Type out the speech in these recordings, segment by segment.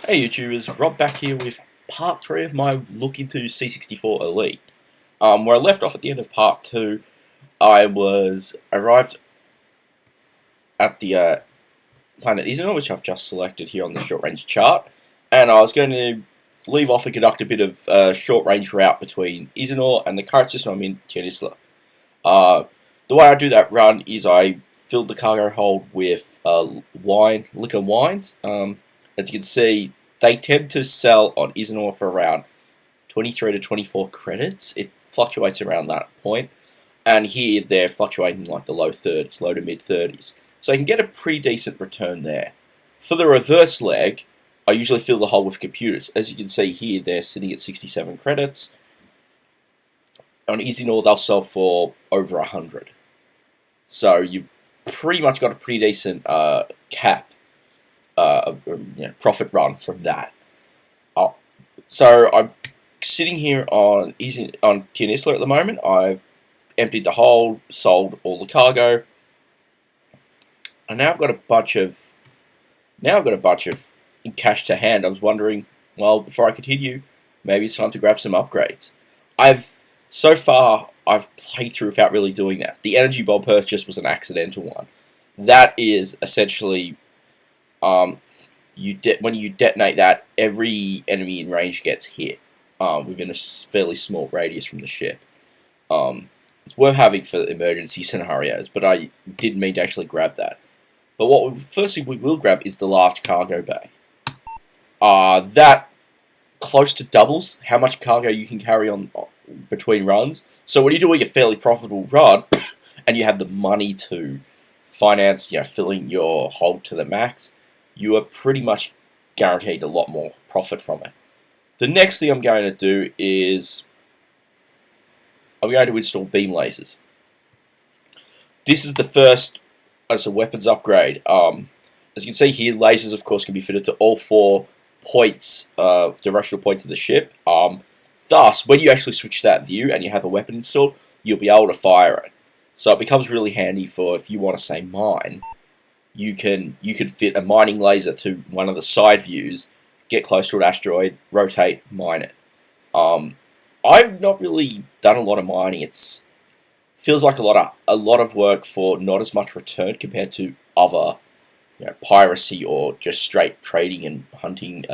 Hey YouTubers, Rob back here with part 3 of my look into C64 Elite. Where I left off at the end of part 2, I arrived at the planet Isinor, which I've just selected here on the short range chart, and I was going to leave off and conduct a bit of short range route between Isinor and the current system I'm in, Tiernisla. The way I do that run is I filled the cargo hold with liquor wines. As you can see, they tend to sell on Isinor for around 23 to 24 credits. It fluctuates around that point. And here they're fluctuating like the low 30s, low to mid 30s. So you can get a pretty decent return there. For the reverse leg, I usually fill the hole with computers. As you can see here, they're sitting at 67 credits. On Isinor, they'll sell for over 100. So you've pretty much got a pretty decent cap. Profit run from that. So I'm sitting here on Tiernisla at the moment. I've emptied the hold, sold all the cargo, and now I've got a bunch of cash to hand. I was wondering, well, before I continue, maybe it's time to grab some upgrades. So far I've played through without really doing that. The energy bomb purchase was an accidental one. That is essentially when you detonate that, every enemy in range gets hit within a fairly small radius from the ship. It's worth having for emergency scenarios, but I didn't mean to actually grab that. But first thing we will grab is the large cargo bay. That close to doubles how much cargo you can carry on between runs. So when you're doing a fairly profitable run, and you have the money to finance, filling your hold to the max, you are pretty much guaranteed a lot more profit from it. The next thing I'm going to do is I'm going to install beam lasers. This is the first as a weapons upgrade. As you can see here, lasers of course can be fitted to all 4 points, directional points of the ship. Thus, when you actually switch that view and you have a weapon installed, you'll be able to fire it. So it becomes really handy for if you want to say mine. You can fit a mining laser to one of the side views, get close to an asteroid, rotate, mine it. I've not really done a lot of mining. It feels like a lot of work for not as much return compared to other piracy or just straight trading and hunting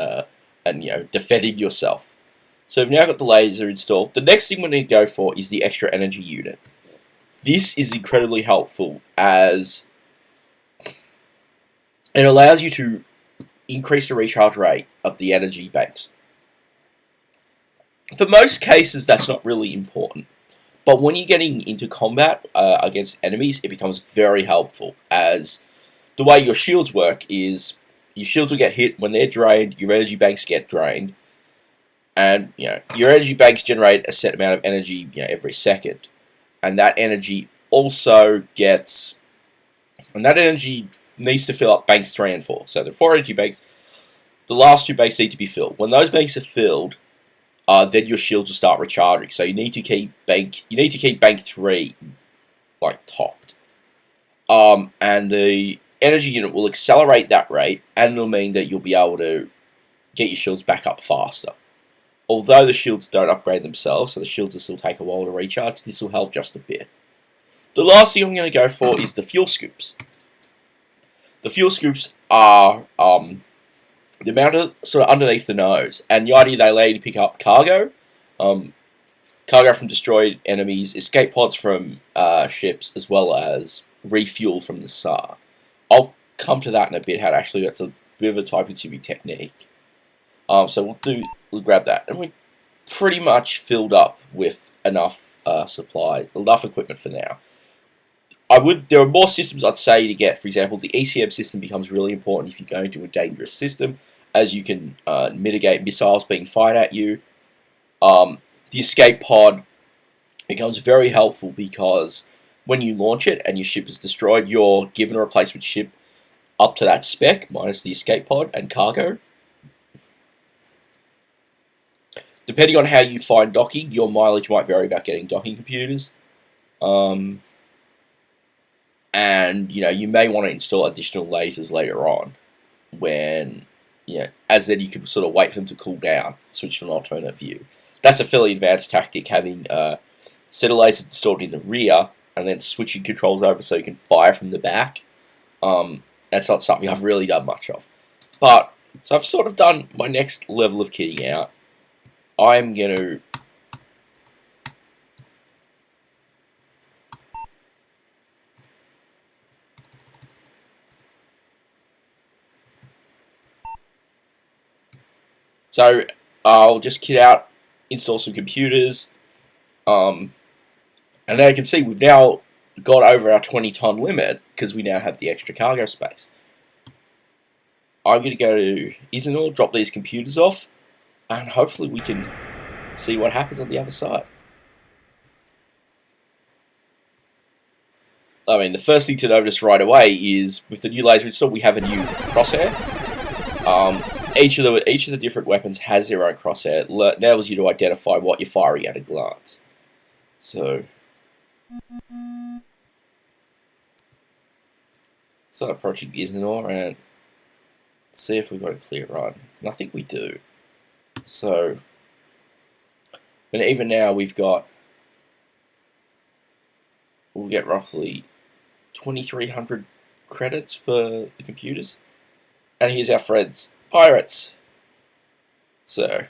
and defending yourself. So we've now got the laser installed. The next thing we're going to go for is the extra energy unit. This is incredibly helpful as it allows you to increase the recharge rate of the energy banks. For most cases, that's not really important. But when you're getting into combat against enemies, it becomes very helpful, as the way your shields work is your shields will get hit when they're drained, your energy banks get drained, and your energy banks generate a set amount of energy every second. And that energy also gets... And that energy needs to fill up banks 3 and 4. So the 4 energy banks, the last 2 banks need to be filled. When those banks are filled, then your shields will start recharging. So you need to keep bank 3 topped. And the energy unit will accelerate that rate, and it'll mean that you'll be able to get your shields back up faster. Although the shields don't upgrade themselves, so the shields will still take a while to recharge, this will help just a bit. The last thing I'm going to go for is the fuel scoops. The fuel scoops are they're mounted sort of underneath the nose, and the idea they allow you to pick up cargo, cargo from destroyed enemies, escape pods from ships, as well as refuel from the SAR. I'll come to that in a bit. How to actually, that's a bit of a time-consuming technique. So we'll grab that, and we're pretty much filled up with enough supply, enough equipment for now. There are more systems I'd say to get. For example, the ECM system becomes really important if you're going to a dangerous system, as you can mitigate missiles being fired at you. The escape pod becomes very helpful because when you launch it and your ship is destroyed, you're given a replacement ship up to that spec, minus the escape pod and cargo. Depending on how you find docking, your mileage might vary about getting docking computers. And you may want to install additional lasers later on when as then you can sort of wait for them to cool down, switch to an alternate view. That's a fairly advanced tactic, having set of lasers installed in the rear and then switching controls over so you can fire from the back. That's not something I've really done much of. But, so I've sort of done my next level of kitting out. I'm going to So I'll just kit out, install some computers, and now you can see we've now got over our 20-ton limit because we now have the extra cargo space. I'm going to go to Isenor, drop these computers off, and hopefully we can see what happens on the other side. I mean, the first thing to notice right away is with the new laser install, we have a new crosshair. Each of the different weapons has their own crosshair. It enables you to identify what you're firing at a glance. So, start approaching Isenor and see if we've got a clear run. And I think we do. So, and even now we'll get roughly 2,300 credits for the computers. And here's our friends, pirates. So,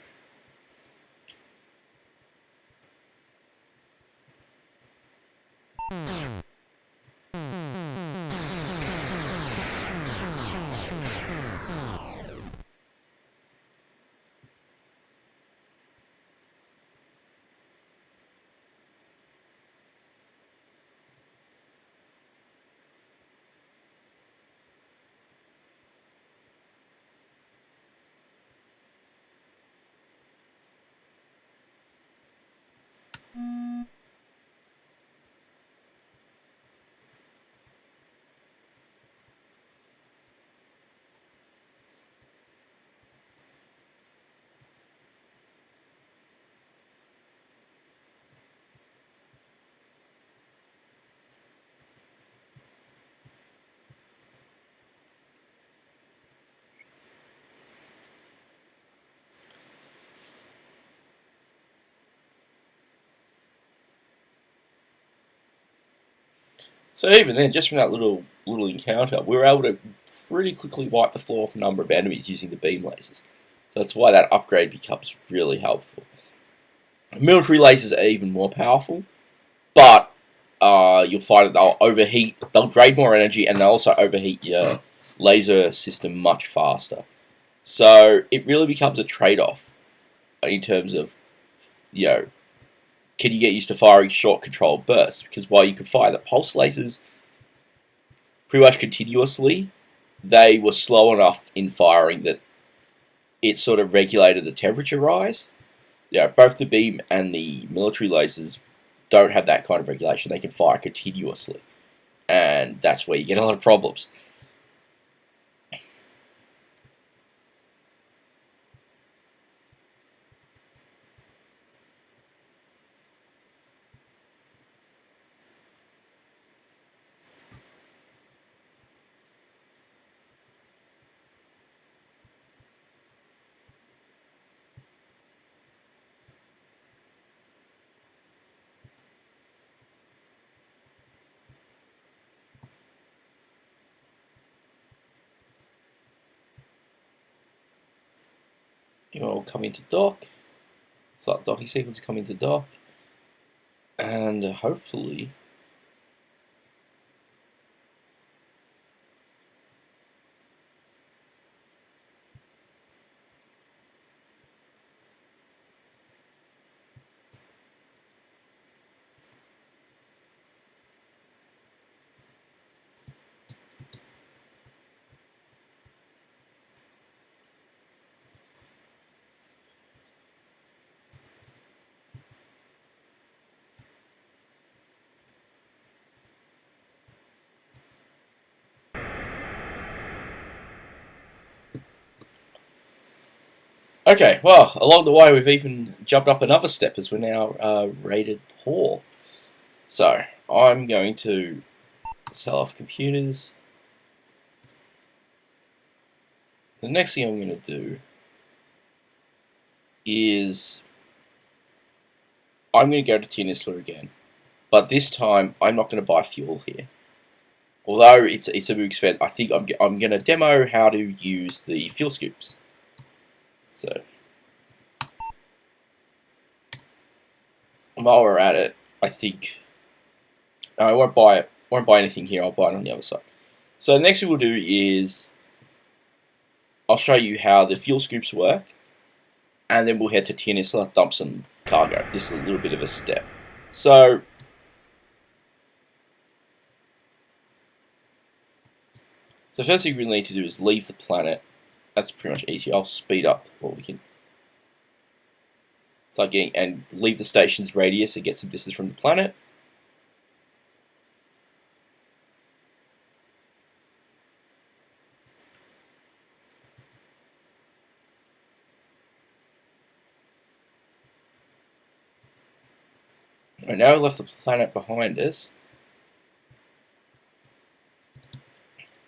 even then, just from that little encounter, we were able to pretty quickly wipe the floor off a number of enemies using the beam lasers. So that's why that upgrade becomes really helpful. Military lasers are even more powerful, but you'll find that they'll overheat, they'll drain more energy, and they'll also overheat your laser system much faster. So it really becomes a trade-off in terms of, can you get used to firing short controlled bursts? Because while you could fire the pulse lasers pretty much continuously, they were slow enough in firing that it sort of regulated the temperature rise. Both the beam and the military lasers don't have that kind of regulation. They can fire continuously, and that's where you get a lot of problems. You'll come into dock, start docking sequence, come into dock, and hopefully okay, well, along the way we've even jumped up another step as we're now rated poor. So, I'm going to sell off computers. the next thing I'm going to do is I'm going to go to Tier again, but this time I'm not going to buy fuel here. Although it's a big expense, I think I'm going to demo how to use the fuel scoops. So while we're at it, I think I won't buy it. Won't buy anything here. I'll buy it on the other side. So the next thing we'll do is I'll show you how the fuel scoops work, and then we'll head to Tier dump some cargo. This is a little bit of a step. So first thing we really need to do is leave the planet. That's pretty much easy. I'll speed up what we can. Start getting and leave the station's radius and get some distance from the planet. Right, now we left the planet behind us.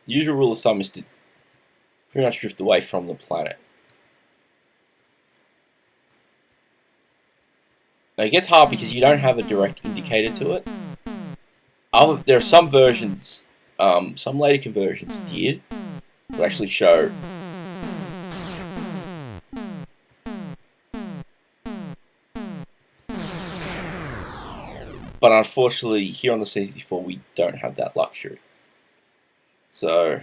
The usual rule of thumb is to pretty much drift away from the planet. Now it gets hard because you don't have a direct indicator to it. There are some versions, some later conversions did, that actually show. But unfortunately, here on the C64, we don't have that luxury. So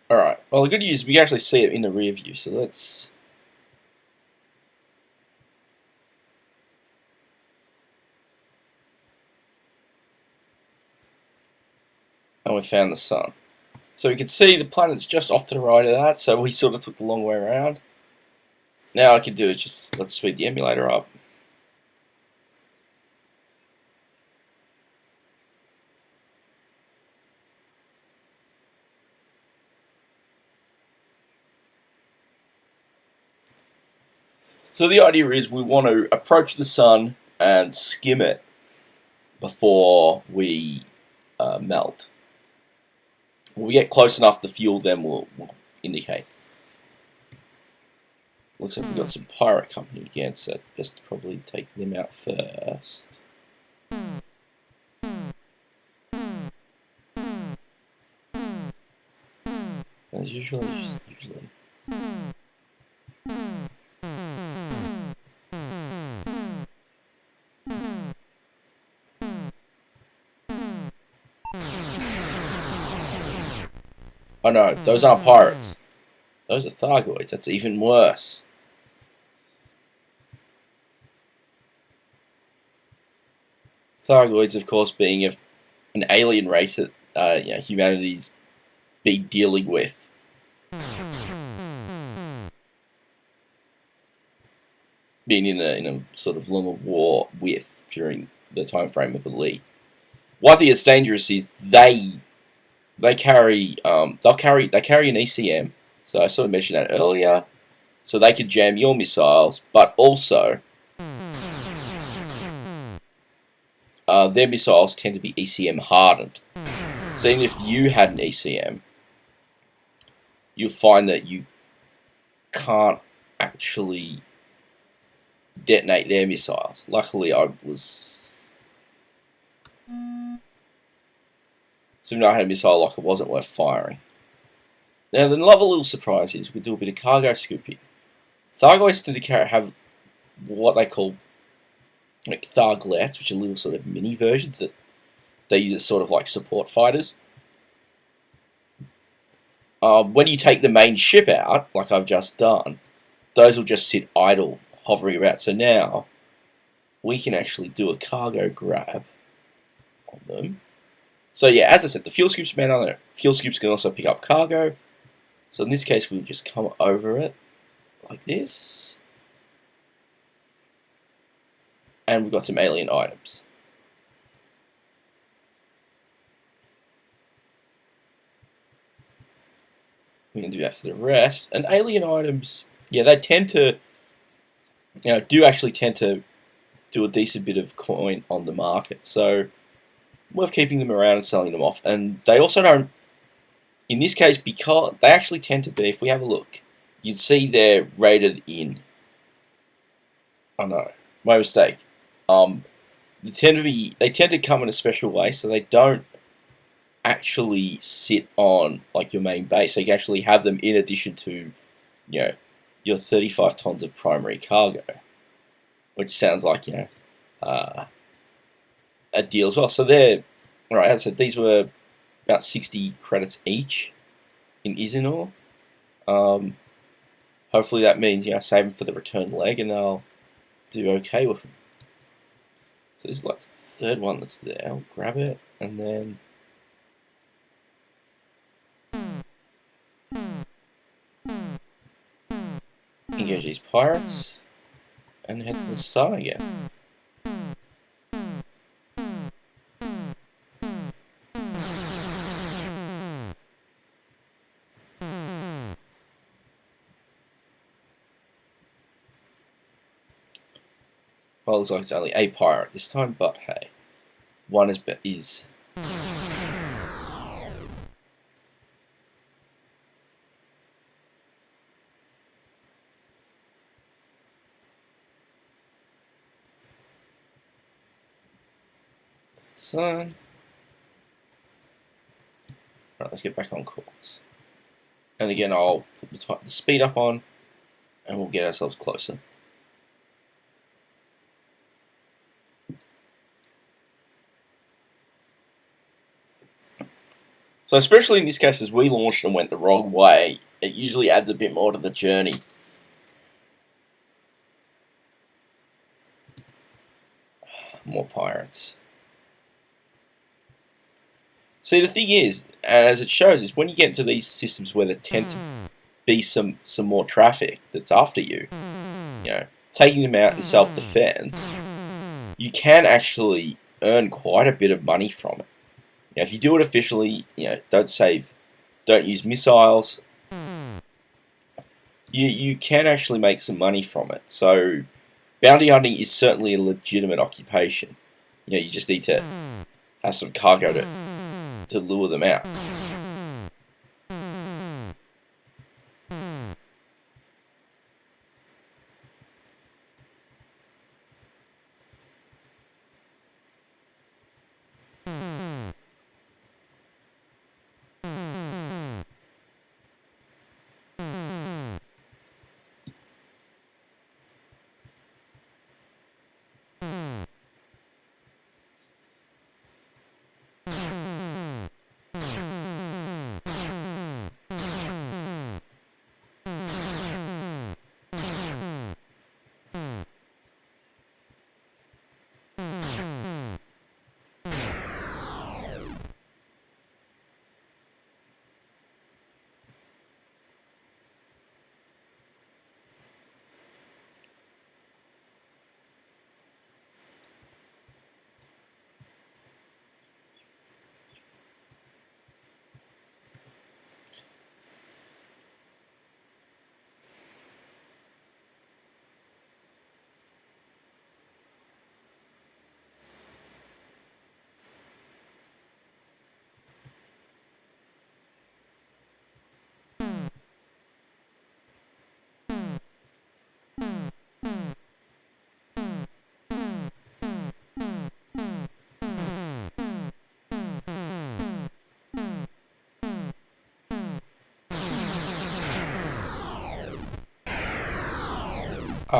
alright, well the good news is we actually see it in the rear view, so let's... And we found the sun. So we can see the planet's just off to the right of that, so we sort of took the long way around. Now all I can do is just, let's speed the emulator up. So the idea is we want to approach the sun and skim it before we melt. When we get close enough, the fuel then will indicate. Looks like we've got some pirate company again, so best to probably take them out first. As usually. Oh no, those aren't pirates. Those are Thargoids. That's even worse. Thargoids, of course, being an alien race that humanity's been dealing with. Being in a sort of longer war with during the time frame of Elite. Why I think it's dangerous is they carry an ECM. So I sort of mentioned that earlier. So they could jam your missiles, but also their missiles tend to be ECM hardened. So even if you had an ECM, you'll find that you can't actually detonate their missiles. Luckily, I was... So even though I had a missile lock, it wasn't worth firing. Now, the another little surprise is we do a bit of cargo scooping. Thargoids tend to have what they call like Tharglets, which are little sort of mini versions that they use as sort of like support fighters. When you take the main ship out, like I've just done, those will just sit idle, hovering about. So now we can actually do a cargo grab on them. So yeah, as I said, the fuel scoop's made on it. Fuel scoops can also pick up cargo. So in this case, we'll just come over it like this. And we've got some alien items. We can do that for the rest. And alien items, yeah, they tend to, do actually tend to do a decent bit of coin on the market. So worth keeping them around and selling them off. And they also don't, in this case, because they actually tend to be, if we have a look, you'd see they're rated in. Oh no, my mistake. They tend to come in a special way, so they don't actually sit on like your main base. So you can actually have them in addition to, your 35 tons of primary cargo, which sounds like a deal as well. So they're alright. As I said, these were about 60 credits each in Isinor. Hopefully that means save them for the return leg, and they'll do okay with them. So this is like the third one that's there. I'll grab it and then engage these pirates and head to the sun again. Well, it looks like it's only a pirate this time, but hey, one is. Sun. Right, let's get back on course. And again, I'll put the speed up on, and we'll get ourselves closer. So especially in this case, as we launched and went the wrong way, it usually adds a bit more to the journey. More pirates. See, the thing is, as it shows, is when you get into these systems where there tend to be some more traffic that's after you, taking them out in self-defense, you can actually earn quite a bit of money from it. If you do it efficiently, don't use missiles, you can actually make some money from it. So bounty hunting is certainly a legitimate occupation. You just need to have some cargo to lure them out.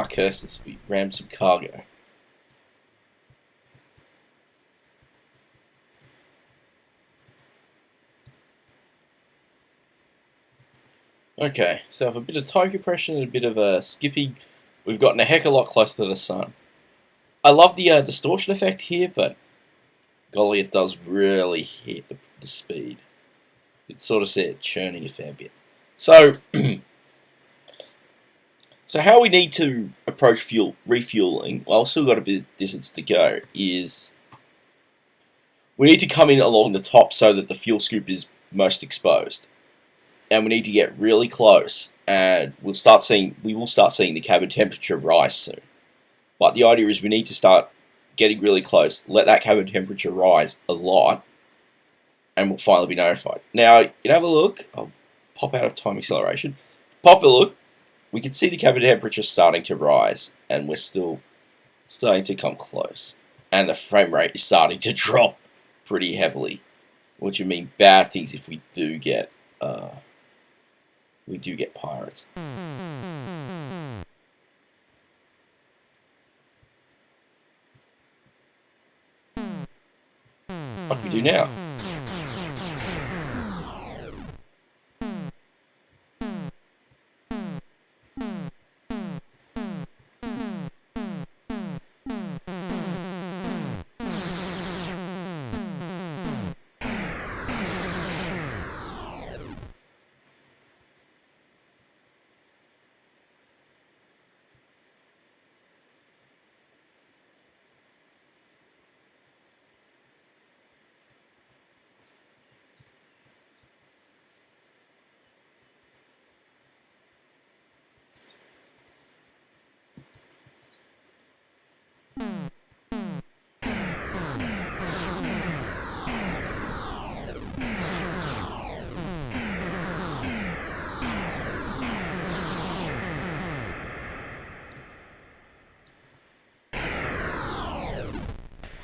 Curses, we rammed some cargo. Okay, so with a bit of tire compression and a bit of skipping, we've gotten a heck of a lot closer to the sun. I love the distortion effect here, but golly, it does really hit the speed. It's sort of set churning a fair bit. So, so how we need to approach refueling, well, still got a bit of distance to go, is we need to come in along the top so that the fuel scoop is most exposed. and we need to get really close, and we will start seeing the cabin temperature rise soon. But the idea is we need to start getting really close, let that cabin temperature rise a lot, and we'll finally be notified. Now, you can have a look. I'll pop out of time acceleration. Pop a look. We can see the cabin temperature starting to rise, and we're still starting to come close. And the frame rate is starting to drop pretty heavily, which would mean bad things if we do get pirates. What can we do now?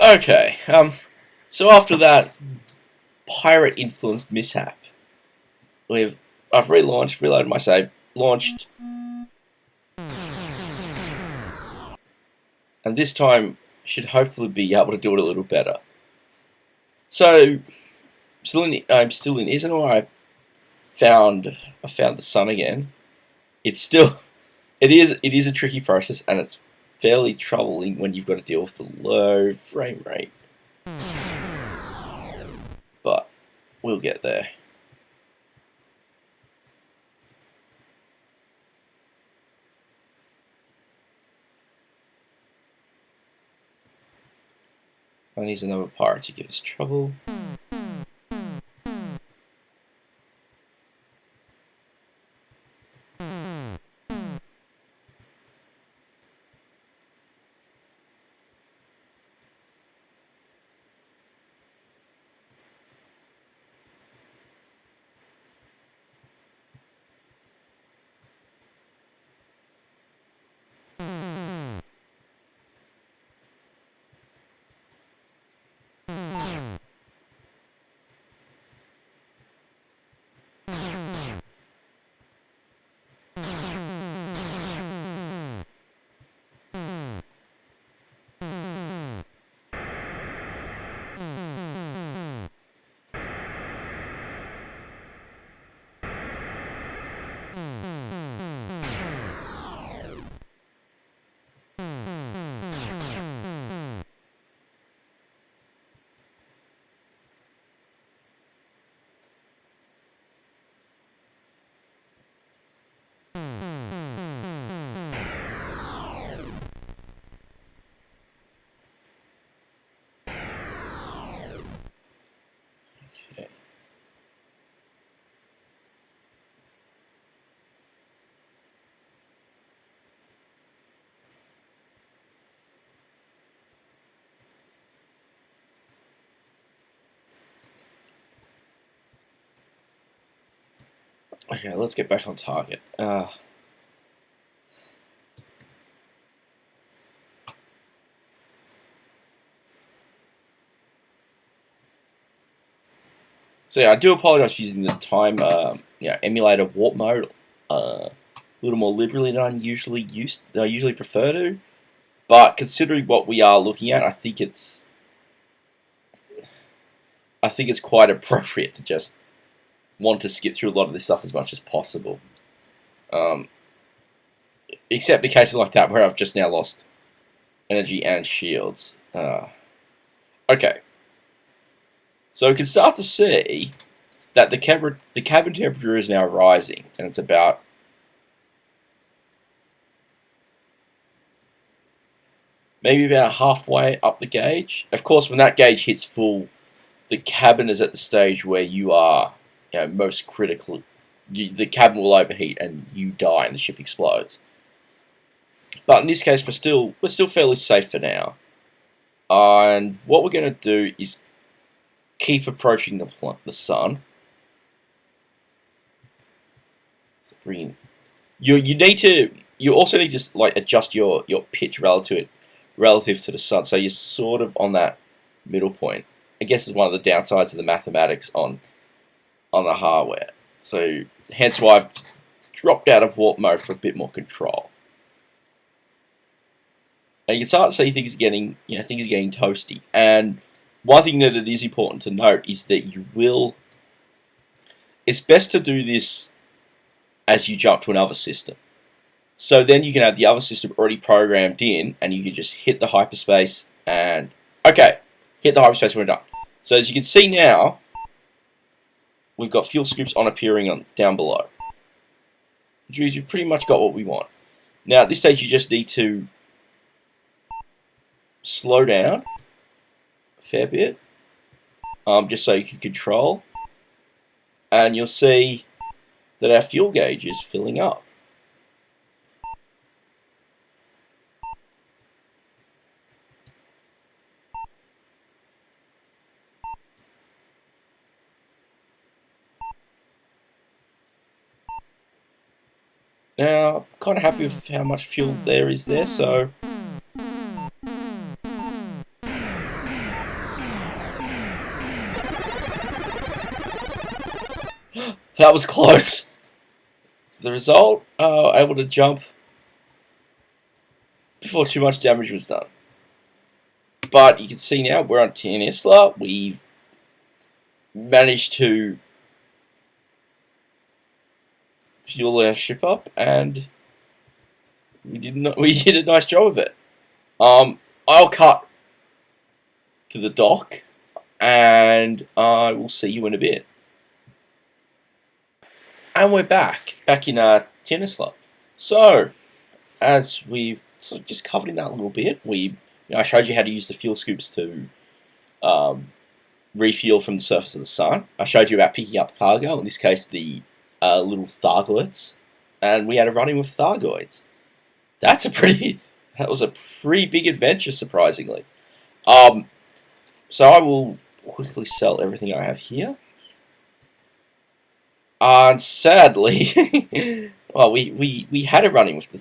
Okay, so after that pirate-influenced mishap, I've relaunched, reloaded my save, launched, and this time should hopefully be able to do it a little better. So, I'm still in Isanor. I found the sun again. It is a tricky process, and it's fairly troubling when you've got to deal with the low frame rate. But we'll get there. And here's another pirate to give us trouble. Okay, let's get back on target. So yeah, I do apologize for using the time emulator warp mode a little more liberally than I usually prefer to. But considering what we are looking at, I think it's quite appropriate to just want to skip through a lot of this stuff as much as possible. Except in cases like that where I've just now lost energy and shields. Okay. So we can start to see that the cabin temperature is now rising, and it's about maybe about halfway up the gauge. Of course, when that gauge hits full, the cabin is at the stage where you are most critically the cabin will overheat and you die and the ship explodes. But in this case, we're still fairly safe for now. And what we're going to do is keep approaching the sun. You also need to like adjust your pitch relative to the sun, so you're sort of on that middle point. I guess is one of the downsides of the mathematics on the hardware. So hence why I've dropped out of warp mode for a bit more control. And you can start to see things are getting toasty. And one thing that it is important to note is that it's best to do this as you jump to another system. So then you can have the other system already programmed in, and you can just hit the hyperspace and okay, hit the hyperspace when we're done. So as you can see now, we've got fuel scripts appearing down below, which means you've pretty much got what we want. Now at this stage, you just need to slow down a fair bit, just so you can control, and you'll see that our fuel gauge is filling up. Now, I'm kind of happy with how much fuel there is there, so that was close. So the result, able to jump before too much damage was done. But you can see now we're on Tianisla. We've managed to fuel our ship up, and we did a nice job of it. I'll cut to the dock, and I will see you in a bit. And we're back in Tianisla. So, as we've sort of just covered in that a little bit, I showed you how to use the fuel scoops to refuel from the surface of the sun. I showed you about picking up cargo, in this case the little Thargolets, and we had a run-in with Thargoids. That was a pretty big adventure, surprisingly. So I will quickly sell everything I have here. And sadly, well, we had a run-in with the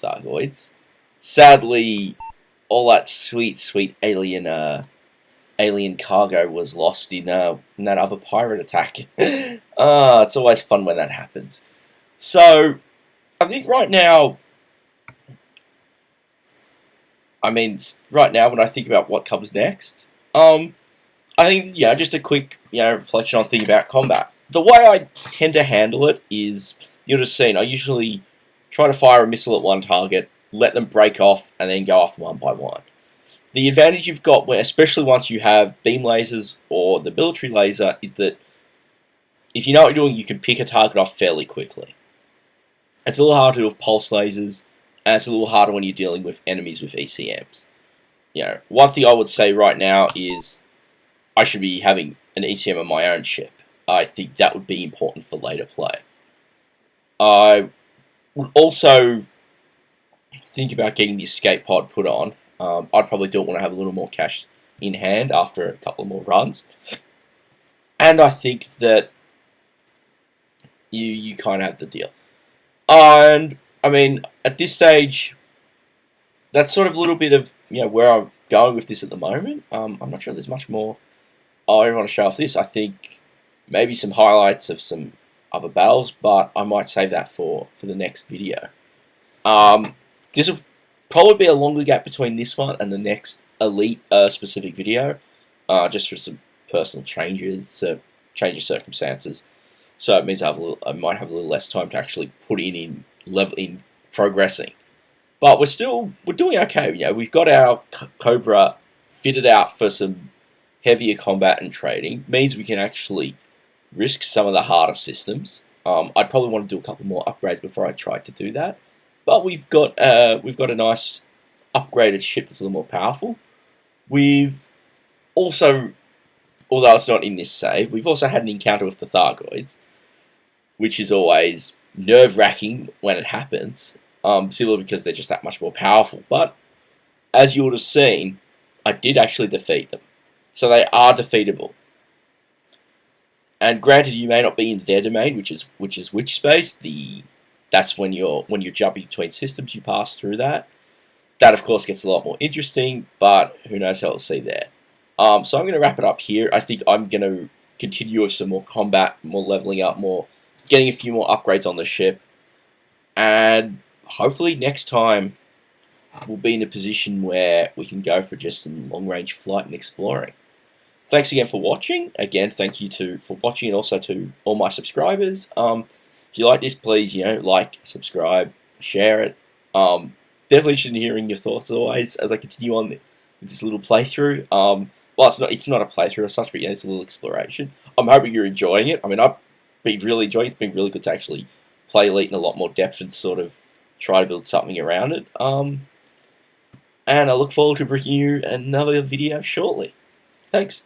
Thargoids. Sadly, all that sweet alien cargo was lost in that other pirate attack. It's always fun when that happens. So, I think right now, when I think about what comes next, I think, just a quick, reflection on thinking about combat. The way I tend to handle it is, you'll just see, I usually try to fire a missile at one target, let them break off, and then go after one by one. The advantage you've got, especially once you have beam lasers or the military laser, is that if you know what you're doing, you can pick a target off fairly quickly. It's a little harder to do with pulse lasers, and it's a little harder when you're dealing with enemies with ECMs. One thing I would say right now is I should be having an ECM on my own ship. I think that would be important for later play. I would also think about getting the escape pod put on. I'd probably do it when I have a little more cash in hand after a couple more runs. And I think that you kind of have the deal. And, at this stage, that's sort of a little bit of, where I'm going with this at the moment. I'm not sure there's much more I want to show off this. I think maybe some highlights of some other battles, but I might save that for the next video. This will probably be a longer gap between this one and the next Elite specific video, just for some personal changes, change of circumstances. So it means I might have a little less time to actually put in progressing. But we're doing okay. We've got our Cobra fitted out for some heavier combat and trading. Means we can actually risk some of the harder systems. I'd probably want to do a couple more upgrades before I try to do that. But we've got a nice upgraded ship that's a little more powerful. We've also, although it's not in this save, we've also had an encounter with the Thargoids. which is always nerve-wracking when it happens, simply because they're just that much more powerful. But as you would have seen, I did actually defeat them. So they are defeatable. And granted, you may not be in their domain, which is witch space. That's when you're jumping between systems, you pass through that. That of course gets a lot more interesting, but who knows how we'll see there. So I'm going to wrap it up here. I think I'm going to continue with some more combat, more leveling up, getting a few more upgrades on the ship, and hopefully next time we'll be in a position where we can go for just some long-range flight and exploring. Thanks again for watching. Again, thank you for watching, and also to all my subscribers. If you like this, please, like, subscribe, share it. Definitely interested in hearing your thoughts as always as I continue on with this little playthrough. Well, it's not a playthrough as such, but it's a little exploration. I'm hoping you're enjoying it. I mean, I've been really enjoying it. It's been really good to actually play Elite in a lot more depth and sort of try to build something around it. And I look forward to bringing you another video shortly. Thanks.